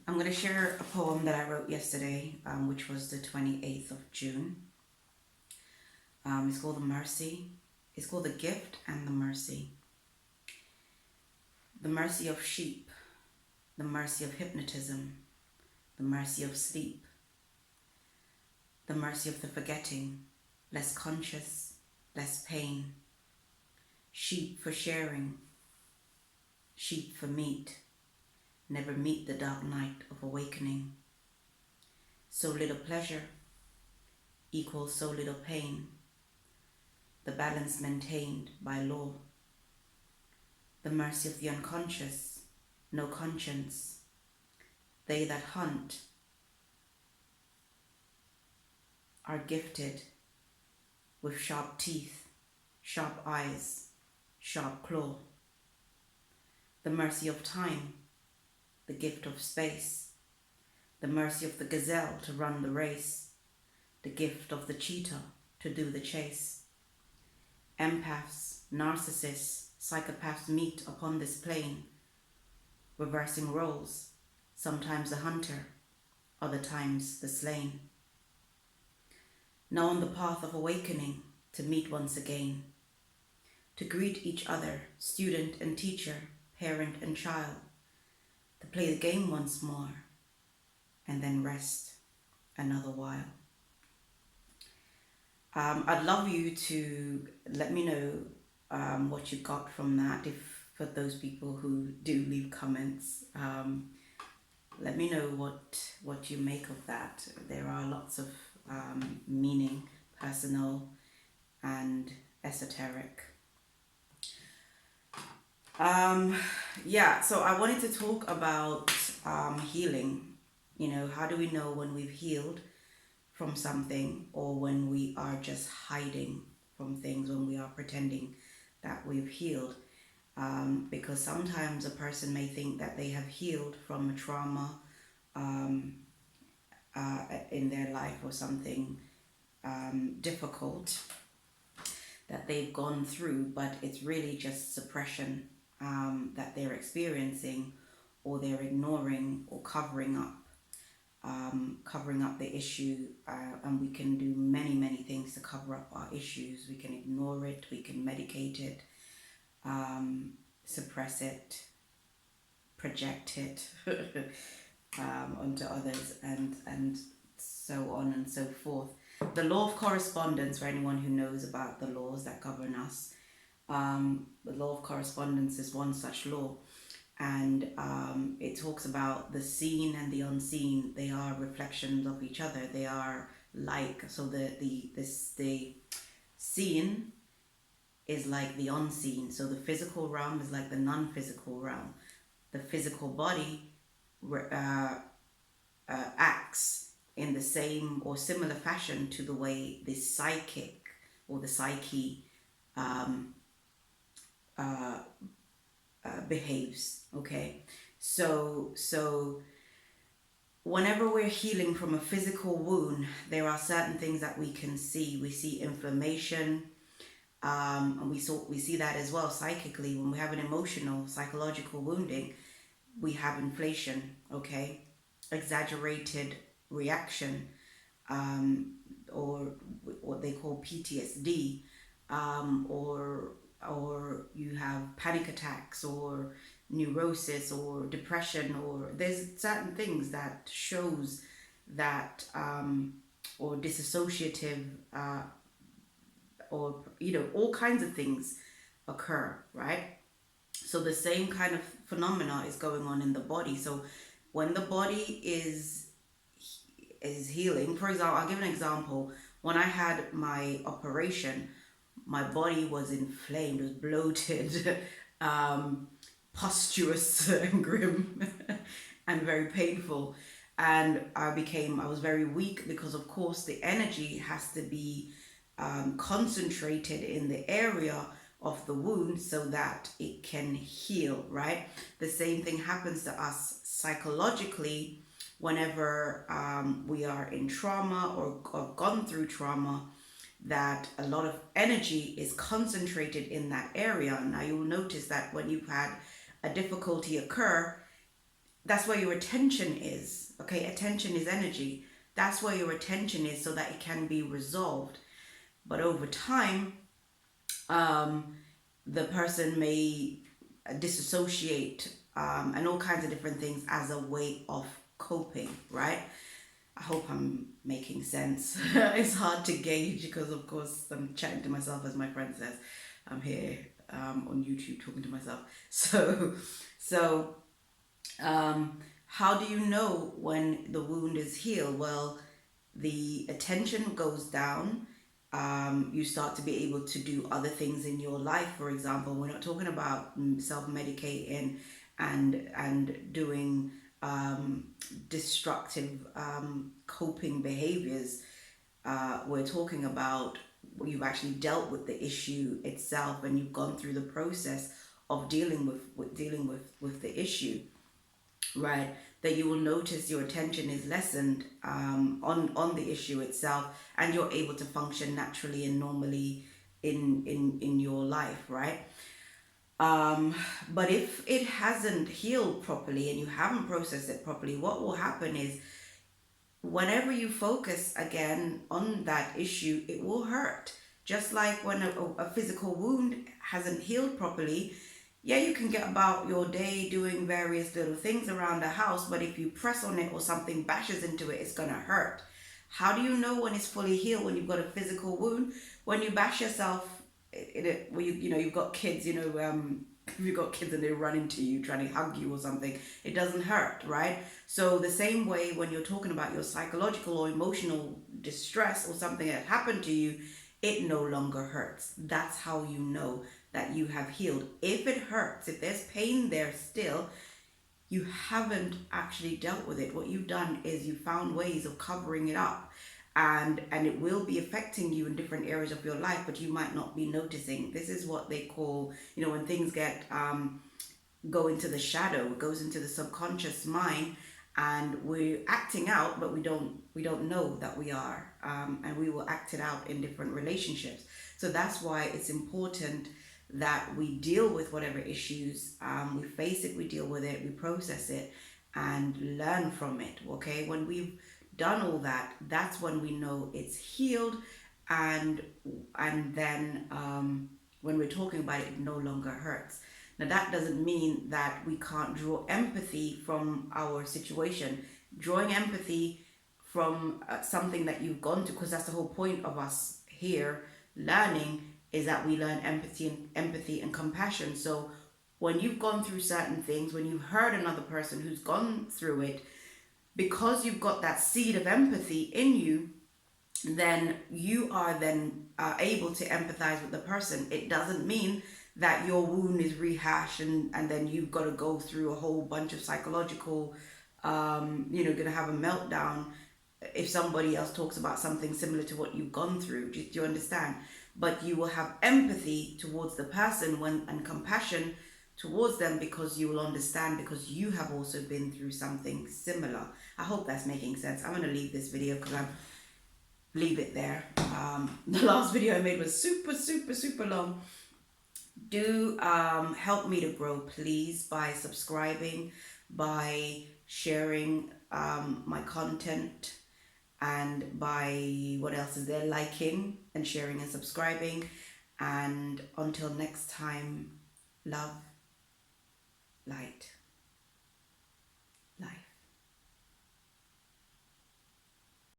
I'm going to share a poem that I wrote yesterday, which was the 28th of June. It's called The Mercy. It's called The Gift and the Mercy. The mercy of sheep, the mercy of hypnotism, the mercy of sleep, the mercy of the forgetting, less conscious, less pain. Sheep for sharing, sheep for meat, never meet the dark night of awakening. So little pleasure equals so little pain, the balance maintained by law. The mercy of the unconscious, no conscience. They that hunt are gifted with sharp teeth, sharp eyes, sharp claw. The mercy of time, the gift of space. The mercy of the gazelle to run the race. The gift of the cheetah to do the chase. Empaths, narcissists, psychopaths meet upon this plane, reversing roles, sometimes the hunter, other times the slain. Now on the path of awakening, to meet once again, to greet each other, student and teacher, parent and child, to play the game once more, and then rest another while. I'd love you to let me know what you got from that. If for those people who do leave comments, let me know what you make of that. There are lots of meaning, personal and esoteric. So I wanted to talk about healing. How do we know when we've healed from something, or when we are just hiding from things, when we are pretending that we've healed? Because sometimes a person may think that they have healed from a trauma in their life, or something difficult that they've gone through, but it's really just suppression that they're experiencing, or they're ignoring or covering up the issue. And we can do many things to cover up our issues. We can ignore it, we can medicate it, suppress it, project it onto others, and so on and so forth. The law of correspondence, for anyone who knows about the laws that govern us, the law of correspondence is one such law. And it talks about the seen and the unseen. They are reflections of each other. They are like, so the seen is like the unseen. So the physical realm is like the non-physical realm. The physical body acts in the same or similar fashion to the way the psychic or the psyche behaves. Okay, so whenever we're healing from a physical wound, there are certain things that we can see. We see inflammation, and we see that as well psychically. When we have an emotional, psychological wounding, we have inflation. Okay, exaggerated reaction, or what they call PTSD, or you have panic attacks, or neurosis, or depression, or there's certain things that shows that, or dissociative, or all kinds of things occur, right? So the same kind of phenomena is going on in the body. So when the body is healing, for example, I'll give an example. When I had my operation, my body was inflamed, was bloated, posturous and grim and very painful. And I was very weak, because of course the energy has to be concentrated in the area of the wound so that it can heal, right? The same thing happens to us psychologically whenever we are in trauma or gone through trauma, that a lot of energy is concentrated in that area. Now you'll notice that when you've had a difficulty occur, that's where your attention is. Okay, attention is energy. That's where your attention is, so that it can be resolved. But over time, the person may disassociate, and all kinds of different things as a way of coping, right? I hope I'm making sense. It's hard to gauge because, of course, I'm chatting to myself, as my friend says. I'm here on YouTube talking to myself. So how do you know when the wound is healed? Well, the attention goes down. You start to be able to do other things in your life. For example, we're not talking about self-medicating and doing destructive coping behaviors. We're talking about you've actually dealt with the issue itself, and you've gone through the process of dealing with the issue, right? That you will notice your attention is lessened on the issue itself, and you're able to function naturally and normally in your life, right? But if it hasn't healed properly and you haven't processed it properly, what will happen is whenever you focus again on that issue, it will hurt. Just like when a physical wound hasn't healed properly, yeah, you can get about your day doing various little things around the house, but if you press on it or something bashes into it, it's going to hurt. How do you know when it's fully healed, when you've got a physical wound? When you bash yourself, you've got kids, if you've got kids and they run into you trying to hug you or something, it doesn't hurt, right? So the same way when you're talking about your psychological or emotional distress or something that happened to you, it no longer hurts. That's how you know that you have healed. If it hurts, if there's pain there still, you haven't actually dealt with it. What you've done is you found ways of covering it up, and it will be affecting you in different areas of your life, but you might not be noticing. This is what they call, when things go into the shadow, it goes into the subconscious mind, and we're acting out, but we don't know that we are, and we will act it out in different relationships. So that's why it's important that we deal with whatever issues, we face it, we deal with it, we process it, and learn from it. Okay, when we've done all that, that's when we know it's healed, and then when we're talking about it, it no longer hurts. Now that doesn't mean that we can't draw empathy from our situation. Drawing empathy from something that you've gone to, because that's the whole point of us here learning, is that we learn empathy and compassion. So when you've gone through certain things, when you've heard another person who's gone through it, because you've got that seed of empathy in you, then you are then able to empathize with the person. It doesn't mean that your wound is rehashed and then you've got to go through a whole bunch of psychological, gonna have a meltdown if somebody else talks about something similar to what you've gone through. Do you understand? But you will have empathy towards the person and compassion towards them, because you will understand, because you have also been through something similar. I hope that's making sense. I'm going to leave this video because leave it there. The last video I made was super long. Do help me to grow, please, by subscribing, by sharing my content, and by, what else is there, liking and sharing and subscribing. And until next time, love, light.